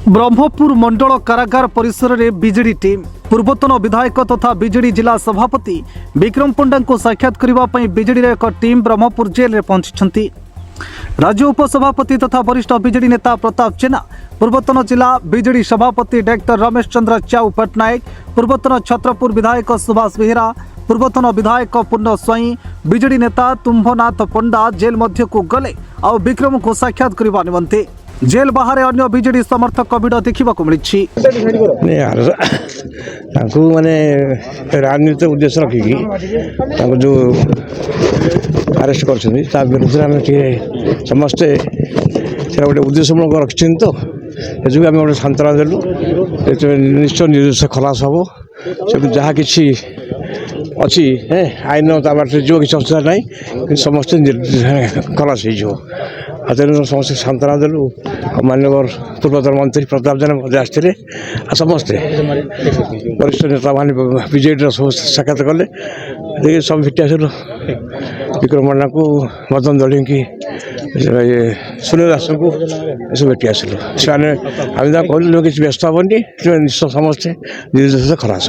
ब्रह्मपुर मंडल कारागार परिसर में बीजेडी टीम पूर्वतन विधायक तथा बीजेडी जिला सभापति विक्रम पंडा को साक्षात करने बीजेडी एक टीम ब्रह्मपुर जेल में पहुंची। राज्य उपसभापति तथा वरिष्ठ बीजेडी नेता प्रताप जेना, पूर्वतन जिला बीजेडी सभापति डाक्टर रमेश चंद्र च्याऊ पट्टनायक, पूर्वतन छत्रपुर विधायक सुभाष बेहेरा, पूर्वतन विधायक पूर्ण स्वाई, बीजेडी नेता तुम्भनाथ पंडा जेल मध्य को गले और विक्रम को साक्षात करने निमंते जेल बाहर अन्य बीजेडी समर्थक भिड़ देखा मिली। माने राजनीति उद्देश्य रखिकी जो अरेस्ट कर विरुद्ध में समस्ते गोटे उद्देश्यमूलक रखी तो ये आम गोटे सांत्वना देलु निश्चय निर्देश खलास हम सब जहाँ कि अच्छी आईन जो किसी असुविधा ना समस्ते खलास हो तेणु समस्त सांत्वना देलु। माननीय पूर्वतन मंत्री प्रताप जेना आसते समस्ते वरिष्ठ नेता मान बीजेडी सब साक्षात कले सब भेटी आसलु। विक्रम पंडा को मदन दली की सुनील दास को सब भेटी आसलु। आम कहलु किसी व्यस्त हेनी समस्ते निर्देश खलास।